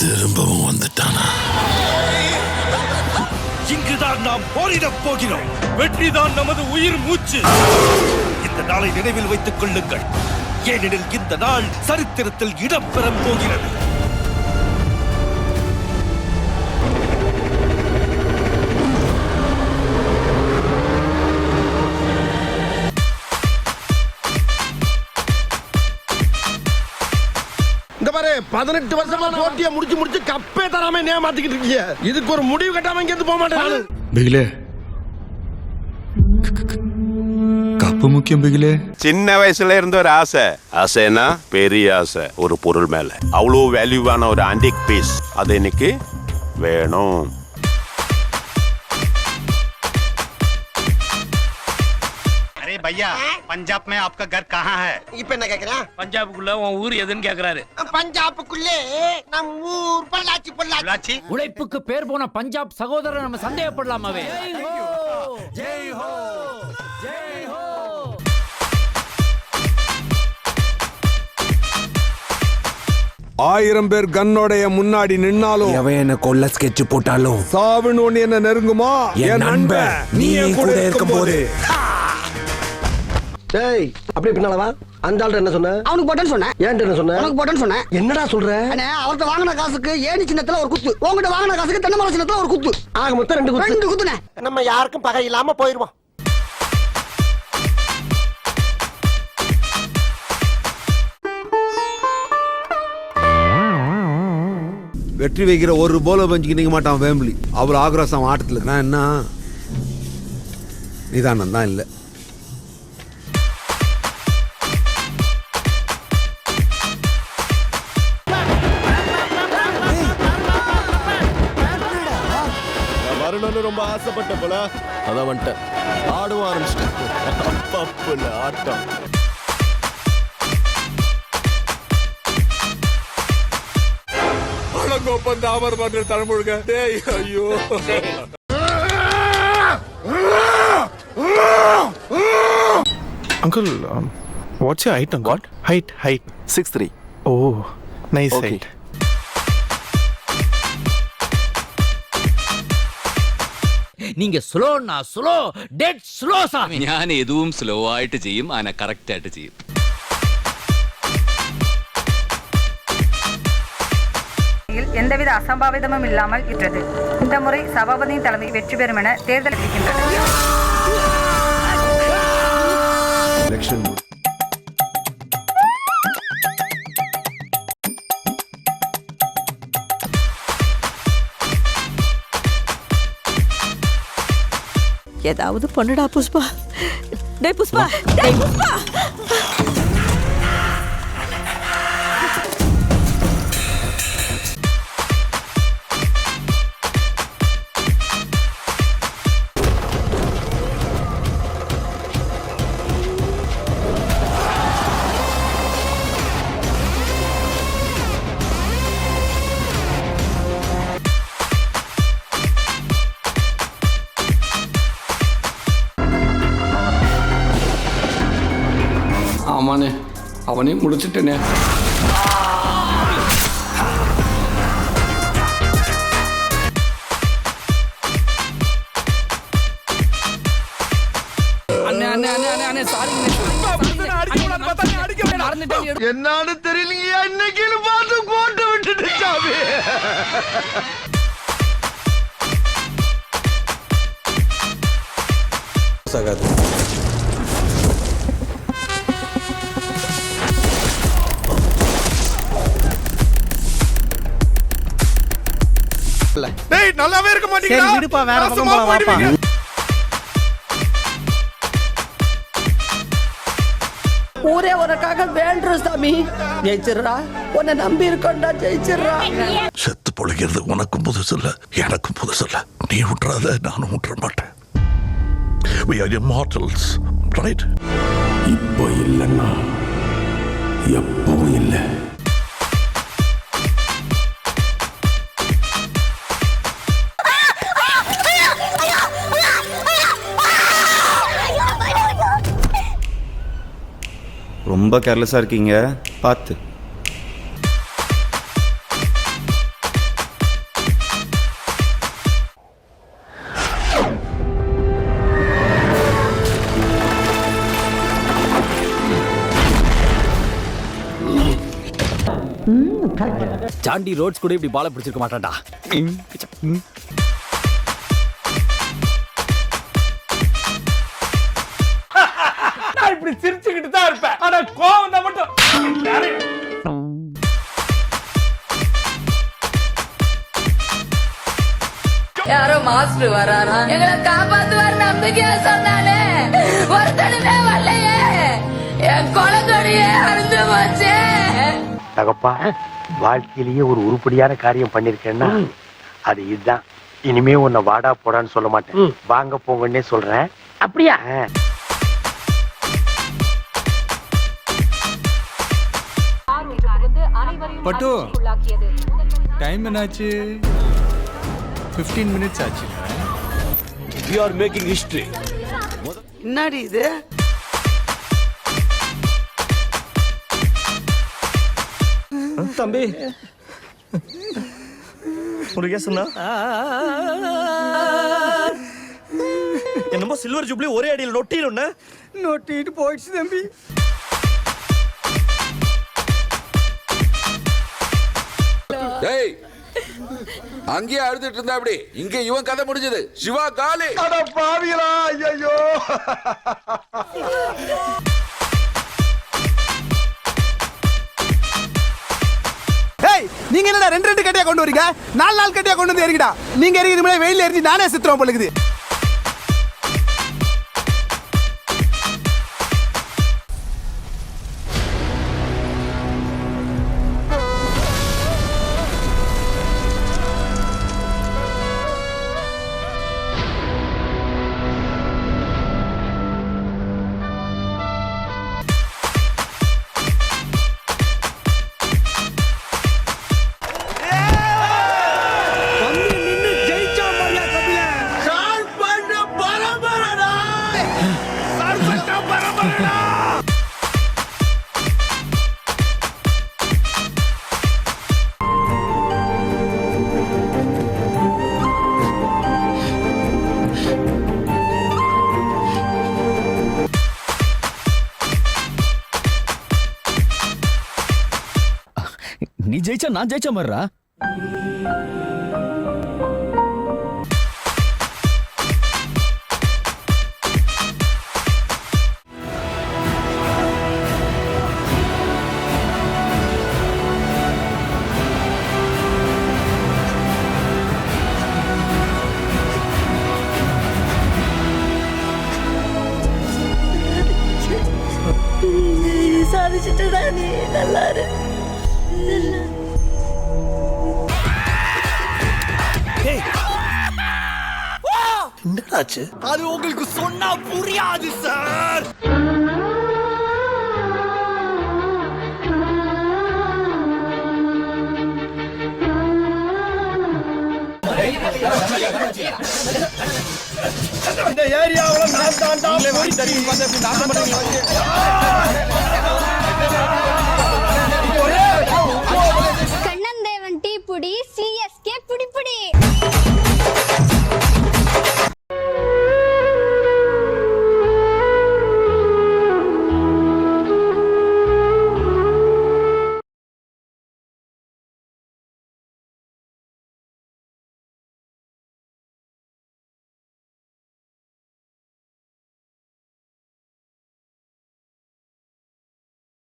திரும்பவும் வந்துட்டானா? இங்குதான் நாம் போரிடப் போகிறோம். வெற்றிதான் நமது உயிர் மூச்சு. இந்த நாளை நினைவில் வைத்துக் கொள்ளுங்கள். ஏனெனில் இந்த நாள் சரித்திரத்தில் இடம் பெறப் போகிறது. இந்த பாரு 18 வருஷமா போட்டியை முடிச்சு கப்பே தராம ஏமாத்திக்கிட்டு இருக்கீங்க. இதுக்கு ஒரு முடிவு கட்டாம இங்க போக மாட்டேன். பிகிலே கப்பு முக்கியம் பிகிலே. சின்ன வயசுல இருந்த ஒரு ஆசைனா பெரிய ஆசை. ஒரு பொருள் மேல அவ்வளோ வேல்யூவான ஒரு ஆன்டிக் பீஸ் அது எனக்கு வேணும். भैया पंजाब में आपका घर कहाँ है? இப்ப என்ன கேக்குறா? பஞ்சாபுக்குள்ள உன் ஊர் எதுன்னு கேக்குறாரு. பஞ்சாபுக்குள்ளே நம் ஊர் பொள்ளாச்சி. உழைப்புக்கு பேர் போன பஞ்சாப் சகோதரர் நம்ம சந்தேகப்படலாமாவே? ஜெய் ஹோ ஜெய் ஹோ. ஆயிரம் பேர் கண்ணோடைய முன்னாடி நின்னாலும் எவன் என்ன கொல்ல ஸ்கெட்ச் போட்டாலும் சாவுன்னு ஒண்ணு என்ன நெருங்குமா? என் நண்பன் நீ என் கூட இருக்கும் போது. டேய் அப்படியே பின்னால வா. அந்த ஆள்கிட்ட என்ன சொன்ன? அவனுக்கு போட்டேன்னு சொன்னேன். ஏன்ட்ட என்ன சொன்ன? அவனுக்கு போட்டேன்னு சொன்னேன். என்னடா சொல்ற? அண்ணே அவர்ட்ட வாங்கின காசுக்கு ஏணி சின்னத்துல ஒரு குத்து, உங்ககிட்ட வாங்கின காசுக்கு தென்னை மரம் சின்னத்துல ஒரு குத்து. ஆக மொத்தம் 2 குத்து. 2 குத்துனே. நம்ம யாருக்கும் பகை இல்லாம போயிருவோம். வெற்றி வைக்கிற ஒரு போல பஞ்சுக்கு நிக்க மாட்டான் வேம்பிளி. அவ்வளவு ஆக்ரோஷம் ஆட்டத்துல நான் என்ன நிதானம் தான் இல்லை. வரணும்னு ரொம்ப ஆசைப்பட்ட போல அதான் வந்துட்டேன். ஆடவும் ஆரம்பிச்சிட்டேன். ஆட்டம் தாமர் பண்ற தலைமுழுக. ஐயோ Uncle, what's your height, Uncle? What? Height. 6'3". Oh, nice height. நீங்க ஸ்லோன்னா ஸ்லோ, டெட் ஸ்லோ சாமி. ഞാൻ എതുവും സ്ലോ ആയിട്ട് ചെയ്യും, ആന കറക്റ്റ് ആയിട്ട് ചെയ്യും. எந்தவித அசம்பாவிதமும் இல்லாமல் இற்றது. இந்த முறை சபாபதியின் தலைமை வெற்றி பெறும் என தேர்தல் இருக்கின்றது. ஏதாவது பண்ணுடா புஷ்பா. டேய் புஷ்பா, டேய் புஷ்பா. ஆமாண்ணே, அவனே முடிச்சிட்டேனே. என்னன்னு தெரியலையா? இன்னைக்கு பார்த்து போட்டு விட்டுட்டு சாமி. சகாது டேய் நல்லாவே இருக்க மாட்டீங்களா? சரி விடுப்பா, வேற பக்கம் போலாம் வாப்பா. ஊரே உனக்காக வேண்டுறோம் சாமி. ஜெயிச்சிடுறா, உன்னை நம்பி இருக்கோண்டா, ஜெயிச்சிடுறா. செத்து பொழைக்கிறது உனக்கும் புதுசு இல்ல, எனக்கும் புதுசு இல்ல. நீ விட்டுறாத, நானும் விட்டுற மாட்டேன். We are immortals, right? இப்போ இல்லைன்னா எப்பவும் இல்லை. ரொம்ப கேர்லெஸ்ஸாக இருக்கீங்க, பார்த்து. சாண்டி ரோட்ஸ் கூட இப்படி பால பிடிச்சிருக்க மாட்டான்டா. நான் இப்படி சிரிச்சுக்கிட்டு தான் இருப்பேன். ஆனா கோவம் தான் மட்டும். யாரோ மாஸ்டர் வராரா, எங்களை காப்பாத்துவார் நம்பிக்கையா சொன்னானே, ஒருத்தனுமே வரலையே, என் குழந்தையே அருந்து போச்சே. தகப்பா, வாழ்க்கையிலேயே ஒரு உருப்படியான காரியம் பண்ணிருக்கேன்னா அது இதுதான். இனிமே உன்னை வாடா போடான்னு சொல்ல மாட்டேன், வாங்க போங்கன்னே சொல்றேன். அப்படியா? பட்டு டைம் என்னாச்சு? 15 minutes ஆச்சு. We are making history. என்னடி இது? தம்பி ஒரு கேஸ் என்னமோ சில்வர் ஜூப்ளி ஒரே அடியில் நொட்டிட்டு போயிடுச்சு தம்பி. டேய், அங்கேயே அழுதுட்டு இருந்தா அப்படி, இங்க இவன் கதை முடிஞ்சது. சிவா காலி. அட பாவிகளா, ஐயோ. நீங்க என்னடா 2 கட்டியா கொண்டு வரீங்க? 4 கட்டியா கொண்டு வந்து எறிங்கடா. நீங்க எறிகிற மேல வெயில்ல எறிஞ்சி நானே சித்திரம் பழுகுது. நீ ஜெயிச்சா நான் ஜெயிச்ச மாதிரிடா. சாதிச்சுட்டடா, நீ நல்லா இரு. என்னடாச்சு? அது உங்களுக்கு சொன்னா புரியாது சார். இந்த ஏரியாவுல நான் தான்